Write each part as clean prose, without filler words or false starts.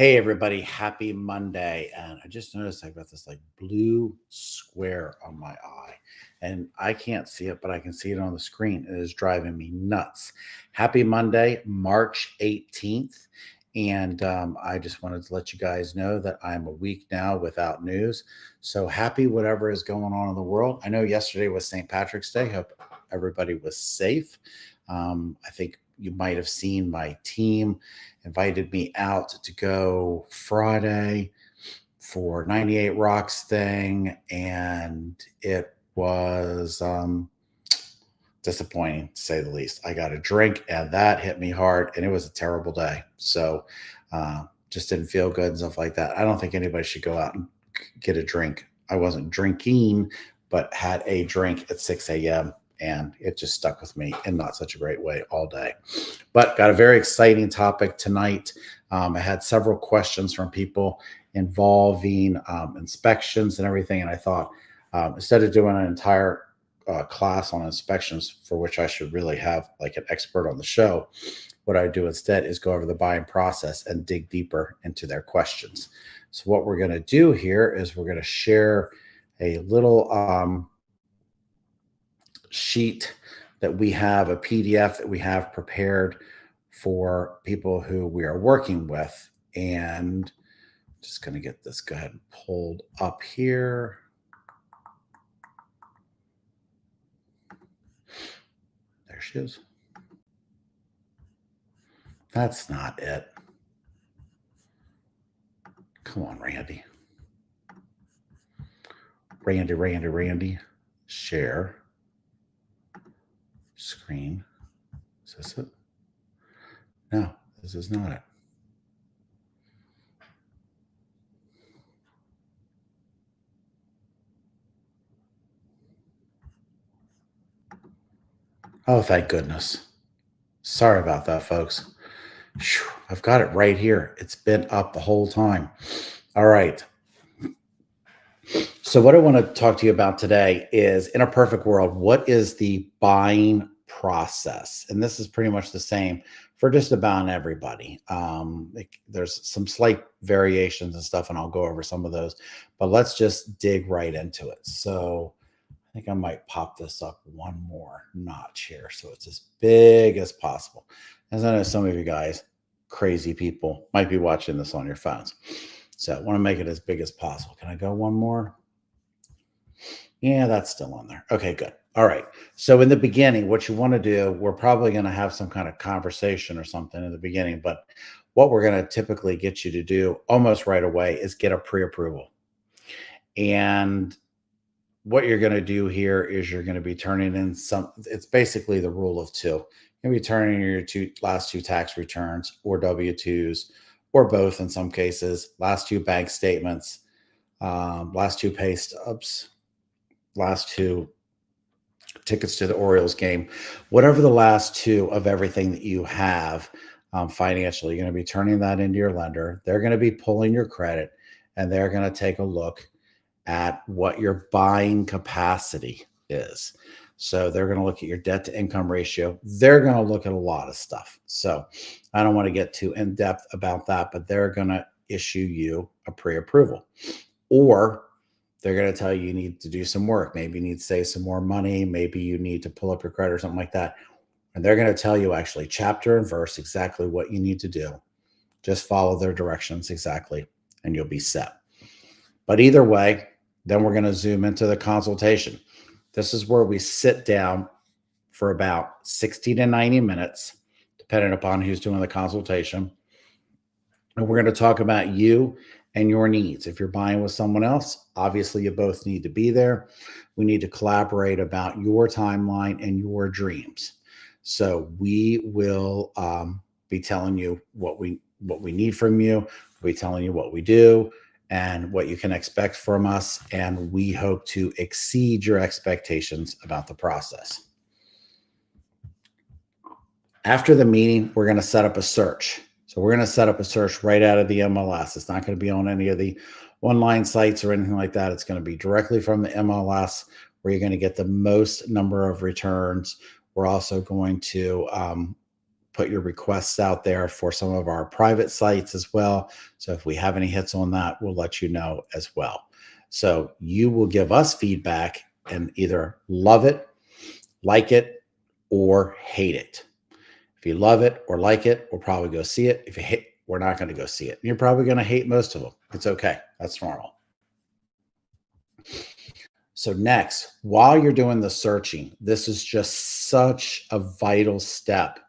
Hey everybody, happy Monday. And I just noticed I've got this like blue square on my eye. And I can't see it, but I can see it on the screen. It is driving me nuts. Happy Monday, March 18th. And I just wanted to let you guys know that I'm a week now without news. So happy whatever is going on in the world. I know yesterday was St. Patrick's Day. Hope everybody was safe. I think you might have seen my team invited me out to go Friday for 98 Rocks thing, and it was disappointing to say the least. I got a drink, and that hit me hard, and it was a terrible day. So, just didn't feel good and stuff like that. I don't think anybody should go out and get a drink. I wasn't drinking, but had a drink at 6 a.m. And it just stuck with me in not such a great way all day. But got a very exciting topic tonight. I had several questions from people involving inspections and everything. And I thought instead of doing an entire class on inspections, for which I should really have like an expert on the show, what I do instead is go over the buying process and dig deeper into their questions. So what we're going to do here is we're going to share a little sheet that we have, a PDF that we have prepared for people who we are working with. And just going to get this, go ahead and pulled up here. There she is. That's not it. Come on, Randy. Randy. Share. Screen. Is this it? No, this is not it. Oh, thank goodness. Sorry about that, folks. Whew, I've got it right here. It's been up the whole time. All right. So, what I want to talk to you about today is, in a perfect world, what is the buying process? And this is pretty much the same for just about everybody. There's some slight variations and stuff, and I'll go over some of those. But let's just dig right into it. So, I think I might pop this up one more notch here so it's as big as possible. As I know some of you guys, crazy people, might be watching this on your phones. So I want to make it as big as possible. Can I go one more? Yeah, that's still on there. Okay, good. All right. So in the beginning, what you want to do, we're probably going to have some kind of conversation or something in the beginning, but what we're going to typically get you to do almost right away is get a pre-approval. And what you're going to do here is you're going to be turning in it's basically the rule of two. You're going to be turning in your last two tax returns or W-2s or both in some cases, last two bank statements, last two pay stubs, last two tickets to the Orioles game, whatever the last two of everything that you have financially, you're going to be turning that into your lender. They're going to be pulling your credit and they're going to take a look at what your buying capacity is. So they're going to look at your debt to income ratio. They're going to look at a lot of stuff. So I don't want to get too in depth about that, but they're going to issue you a pre-approval, or they're going to tell you need to do some work. Maybe you need to save some more money. Maybe you need to pull up your credit or something like that. And they're going to tell you actually chapter and verse exactly what you need to do. Just follow their directions exactly, and you'll be set. But either way, then we're going to zoom into the consultation. This is where we sit down for about 60 to 90 minutes, depending upon who's doing the consultation. And we're going to talk about you and your needs. If you're buying with someone else, obviously you both need to be there. We need to collaborate about your timeline and your dreams. So we will be telling you what we need from you. We'll be telling you what we do and what you can expect from us. And we hope to exceed your expectations about the process. After the meeting, we're going to set up a search. So we're going to set up a search right out of the MLS. It's not going to be on any of the online sites or anything like that. It's going to be directly from the MLS where you're going to get the most number of returns. We're also going to put your requests out there for some of our private sites as well. So if we have any hits on that, we'll let you know as well. So you will give us feedback and either love it, like it, or hate it. If you love it or like it, we'll probably go see it. If you hate, we're not going to go see it. You're probably going to hate most of them. It's okay. That's normal. So next, while you're doing the searching, this is just such a vital step.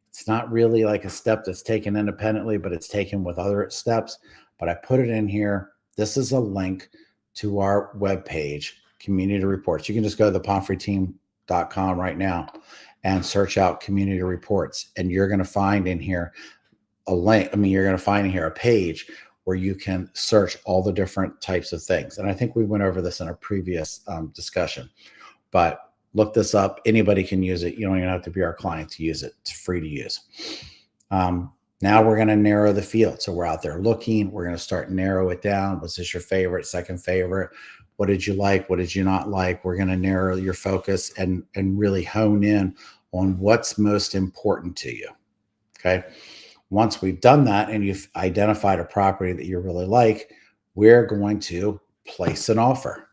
It's not really like a step that's taken independently, but it's taken with other steps. But I put it in here. This is a link to our webpage, Community Reports. You can just go to thepomfreyteam.com right now and search out Community Reports. And you're going to find in here a link. You're going to find in here a page where you can search all the different types of things. And I think we went over this in a previous discussion, but look this up. Anybody can use it. You don't even have to be our client to use it. It's free to use. Now we're going to narrow the field. So we're out there looking. We're going to start narrow it down. Was this your favorite, second favorite? What did you like? What did you not like? We're going to narrow your focus and really hone in on what's most important to you. Okay. Once we've done that and you've identified a property that you really like, we're going to place an offer.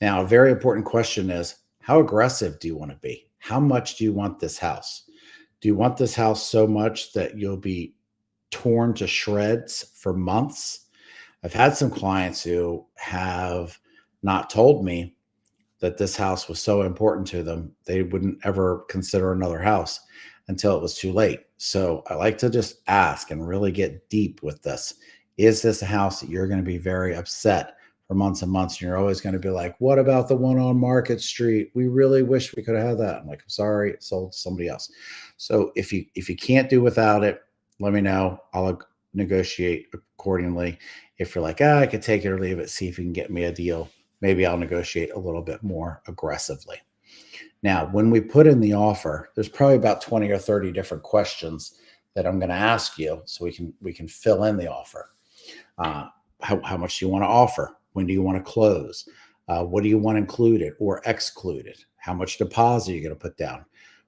Now, a very important question is, how aggressive do you want to be? How much do you want this house? Do you want this house so much that you'll be torn to shreds for months? I've had some clients who have not told me that this house was so important to them, they wouldn't ever consider another house until it was too late. So I like to just ask and really get deep with this. Is this a house that you're going to be very upset for months and months? And you're always going to be like, what about the one on Market Street? We really wish we could have had that. I'm like, I'm sorry, it sold to somebody else. So if you can't do without it, let me know. I'll negotiate accordingly. If you're like, I could take it or leave it, see if you can get me a deal, maybe I'll negotiate a little bit more aggressively. Now, when we put in the offer, there's probably about 20 or 30 different questions that I'm going to ask you so we can fill in the offer. How much do you want to offer? When do you want to close? What do you want included or excluded? How much deposit are you going to put down?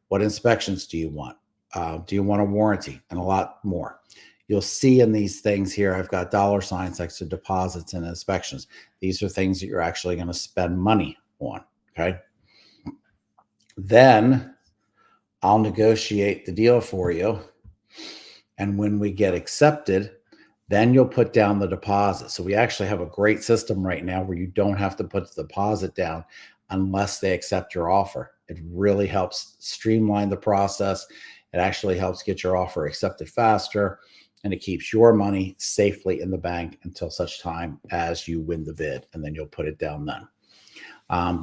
What inspections do you want? Do you want a warranty? And a lot more. You'll see in these things here, I've got $ signs next to deposits and inspections. These are things that you're actually going to spend money on, okay? Then I'll negotiate the deal for you. And when we get accepted, then you'll put down the deposit. So we actually have a great system right now where you don't have to put the deposit down unless they accept your offer. It really helps streamline the process. It actually helps get your offer accepted faster, and it keeps your money safely in the bank until such time as you win the bid, and then you'll put it down then.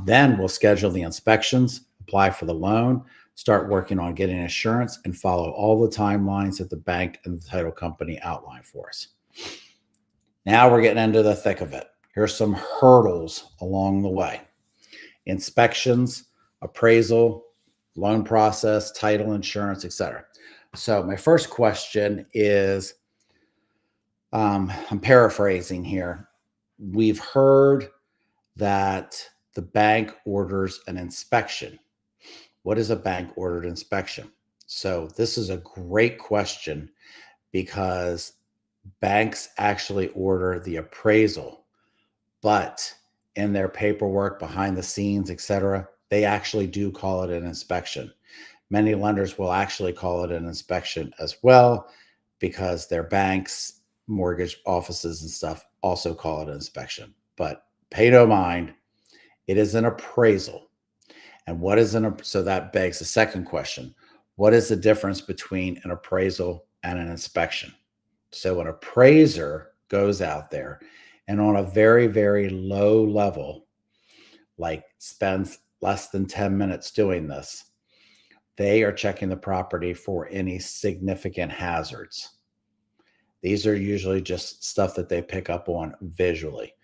Then we'll schedule the inspections, apply for the loan, start working on getting insurance, and follow all the timelines that the bank and the title company outline for us. Now we're getting into the thick of it. Here's some hurdles along the way. Inspections, appraisal, loan process, title, insurance, etc. So my first question is, I'm paraphrasing here. We've heard that the bank orders an inspection. What is a bank ordered inspection? So this is a great question because banks actually order the appraisal, but in their paperwork behind the scenes, etc., they actually do call it an inspection. Many lenders will actually call it an inspection as well because their banks, mortgage offices and stuff also call it an inspection. But pay no mind, it is an appraisal. And what is so that begs the second question. What is the difference between an appraisal and an inspection? So an appraiser goes out there and on a very, very low level, like spends less than 10 minutes doing this, they are checking the property for any significant hazards. These are usually just stuff that they pick up on visually.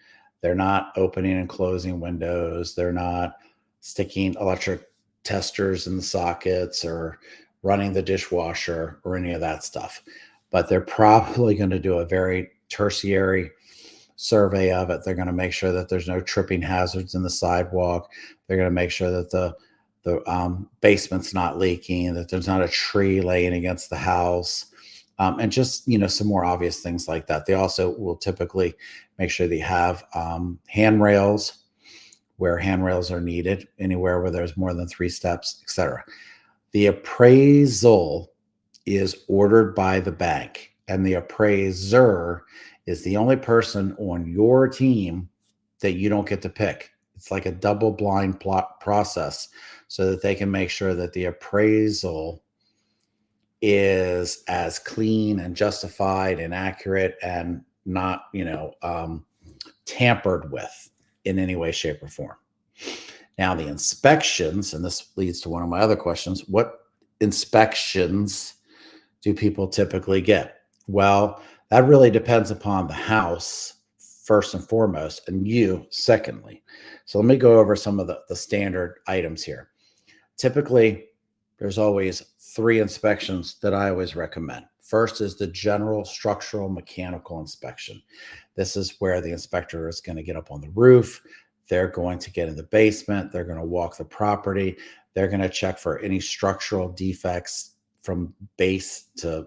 They're not opening and closing windows. They're not sticking electric testers in the sockets or running the dishwasher or any of that stuff. But they're probably going to do a very tertiary survey of it. They're going to make sure that there's no tripping hazards in the sidewalk. They're going to make sure that the the basement's not leaking, that there's not a tree laying against the house, and just some more obvious things like that. They also will typically make sure that you have handrails where handrails are needed, anywhere where there's more than 3 steps, etc. The appraisal is ordered by the bank, and the appraiser is the only person on your team that you don't get to pick. It's like a double blind plot process so that they can make sure that the appraisal is as clean and justified and accurate and not, tampered with in any way, shape, or form. Now, the inspections, and this leads to one of my other questions, what inspections do people typically get? Well, that really depends upon the house, first and foremost, and you, secondly. So let me go over some of the standard items here. Typically, there's always 3 inspections that I always recommend. First is the general structural mechanical inspection. This is where the inspector is going to get up on the roof. They're going to get in the basement. They're going to walk the property. They're going to check for any structural defects from base to,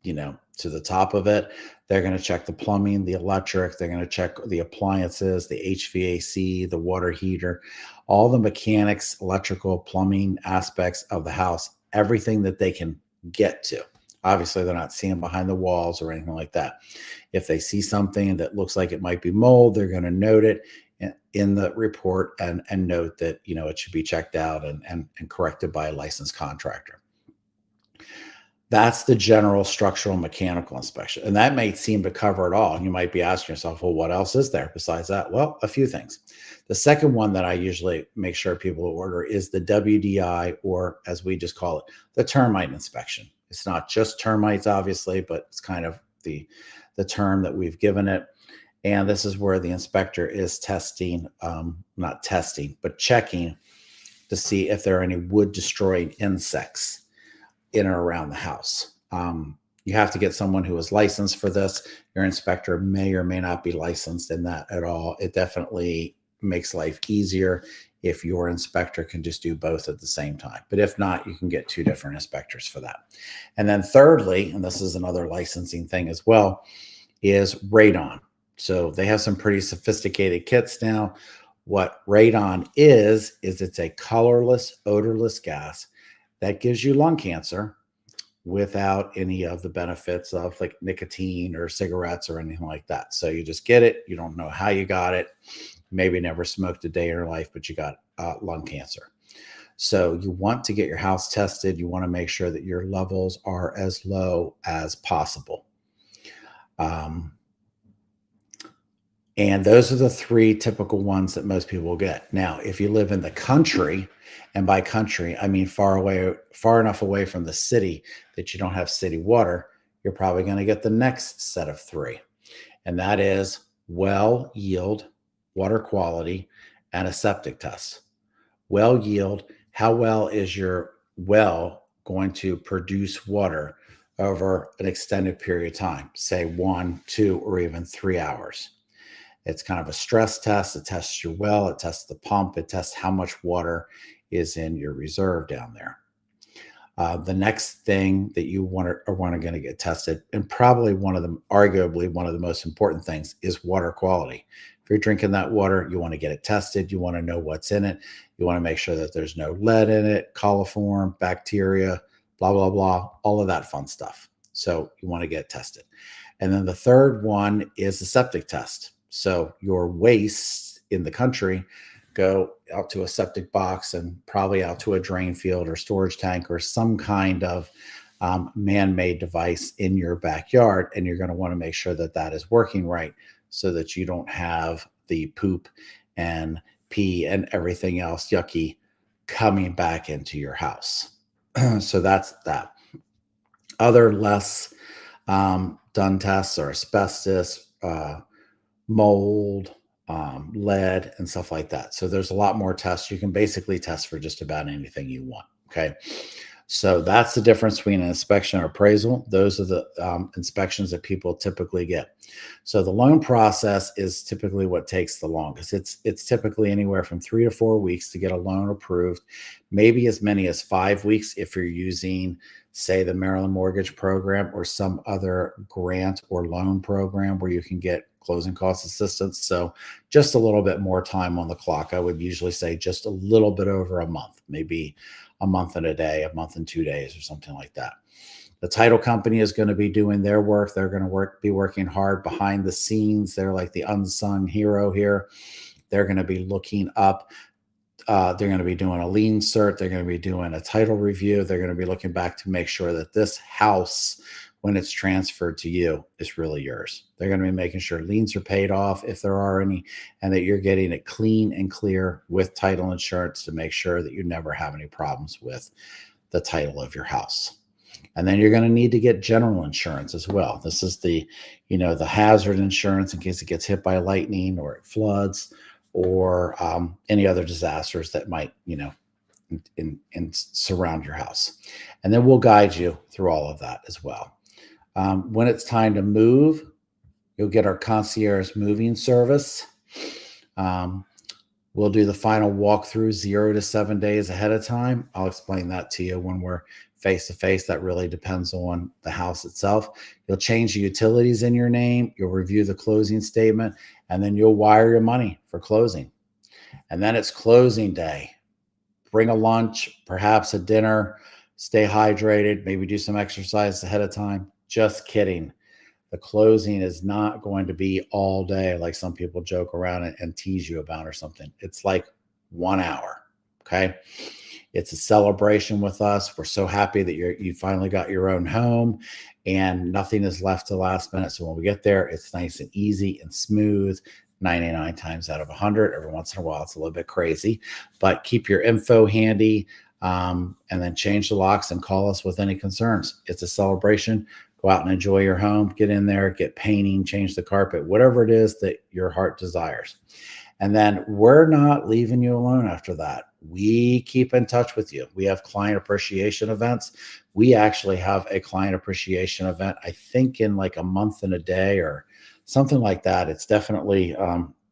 to the top of it. They're going to check the plumbing, the electric. They're going to check the appliances, the HVAC, the water heater, all the mechanics, electrical, plumbing aspects of the house, everything that they can get to. Obviously, they're not seeing behind the walls or anything like that. If they see something that looks like it might be mold, they're going to note it in the report and note that, it should be checked out and corrected by a licensed contractor. That's the general structural mechanical inspection. And that may seem to cover it all. And you might be asking yourself, well, what else is there besides that? Well, a few things. The second one that I usually make sure people order is the WDI, or as we just call it, the termite inspection. It's not just termites, obviously, but it's kind of the term that we've given it. And this is where the inspector is testing, not testing, but checking to see if there are any wood destroying insects in or around the house. You have to get someone who is licensed for this. Your inspector may or may not be licensed in that at all. It definitely makes life easier if your inspector can just do both at the same time. But if not, you can get 2 different inspectors for that. And then thirdly, and this is another licensing thing as well, is radon. So they have some pretty sophisticated kits now. What radon is it's a colorless, odorless gas that gives you lung cancer without any of the benefits of like nicotine or cigarettes or anything like that. So you just get it. You don't know how you got it. Maybe never smoked a day in your life, but you got lung cancer. So you want to get your house tested. You want to make sure that your levels are as low as possible. And those are the 3 typical ones that most people get. Now, if you live in the country, and by country, I mean far enough away from the city that you don't have city water, you're probably going to get the next set of 3. And that is well yield, water quality, and a septic test. Well yield, how well is your well going to produce water over an extended period of time, say 1, 2, or even 3 hours? It's kind of a stress test. It tests your well, it tests the pump, it tests how much water is in your reserve down there. The next thing that you are going to get tested, and probably arguably one of the most important things, is water quality. If you're drinking that water, you want to get it tested. You want to know what's in it. You want to make sure that there's no lead in it, coliform, bacteria, blah, blah, blah, all of that fun stuff. So you want to get tested. And then the third one is the septic test. So your waste in the country go out to a septic box and probably out to a drain field or storage tank or some kind of man-made device in your backyard. And you're going to want to make sure that that is working right so that you don't have the poop and pee and everything else yucky coming back into your house. So that's that. Other less done tests are asbestos, mold, lead, and stuff like that. So there's a lot more tests. You can basically test for just about anything you want. Okay. So that's the difference between an inspection or appraisal. Those are the inspections that people typically get. So the loan process is typically what takes the longest. It's typically anywhere from 3 to 4 weeks to get a loan approved, maybe as many as 5 weeks if you're using, say, the Maryland Mortgage Program or some other grant or loan program where you can get closing cost assistance. So just a little bit more time on the clock. I would usually say just a little bit over a month, maybe a month and a day, a month and 2 days, or something like that. The title company is going to be doing their work. They're going to be working hard behind the scenes. They're like the unsung hero here. They're going to be looking up. They're going to be doing a lien cert. They're going to be doing a title review. They're going to be looking back to make sure that this house, when it's transferred to you, is really yours. They're going to be making sure liens are paid off if there are any, and that you're getting it clean and clear with title insurance to make sure that you never have any problems with the title of your house. And then you're going to need to get general insurance as well. This is the hazard insurance in case it gets hit by lightning or it floods or any other disasters that might, surround your house. And then we'll guide you through all of that as well. When it's time to move, you'll get our concierge moving service. We'll do the final walkthrough 0 to 7 days ahead of time. I'll explain that to you when we're face to face. That really depends on the house itself. You'll change the utilities in your name. You'll review the closing statement, and then you'll wire your money for closing. And then it's closing day. Bring a lunch, perhaps a dinner, stay hydrated, maybe do some exercise ahead of time. Just kidding. The closing is not going to be all day like some people joke around and tease you about or something. It's like 1 hour. Okay. It's a celebration with us. We're so happy that you finally got your own home and nothing is left to the last minute. So when we get there, it's nice and easy and smooth. 99 times out of 100. Every once in a while, it's a little bit crazy, but keep your info handy and then change the locks and call us with any concerns. It's a celebration. Go out and enjoy your home. Get in there, get painting, change the carpet, whatever it is that your heart desires. And then we're not leaving you alone after that. We keep in touch with you. We have client appreciation events. We actually have a client appreciation event, I think in like a month and a day or something like that. It's definitely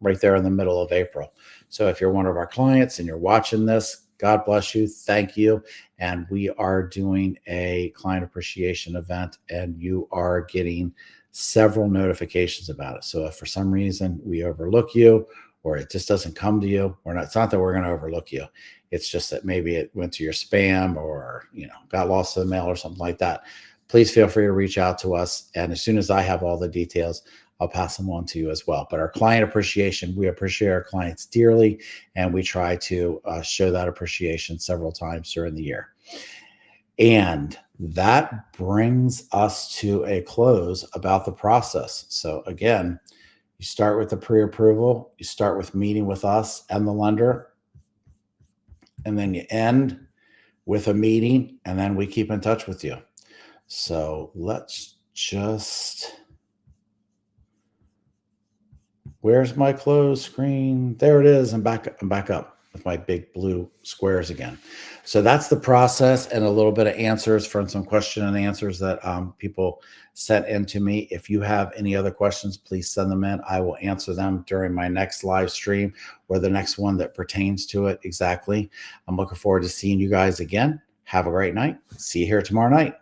right there in the middle of April. So if you're one of our clients and you're watching this, God bless you. Thank you. And we are doing a client appreciation event and you are getting several notifications about it. So if for some reason we overlook you or it just doesn't come to you, it's not that we're going to overlook you. It's just that maybe it went to your spam or, got lost in the mail or something like that. Please feel free to reach out to us. And as soon as I have all the details, I'll pass them on to you as well. But our client appreciation, we appreciate our clients dearly, and we try to show that appreciation several times during the year. And that brings us to a close about the process. So again, you start with the pre-approval, you start with meeting with us and the lender, and then you end with a meeting, and then we keep in touch with you. So let's just... Where's my close screen? There it is. I'm back up with my big blue squares again. So that's the process and a little bit of answers from some question and answers that people sent in to me. If you have any other questions, please send them in. I will answer them during my next live stream or the next one that pertains to it exactly. I'm looking forward to seeing you guys again. Have a great night. See you here tomorrow night.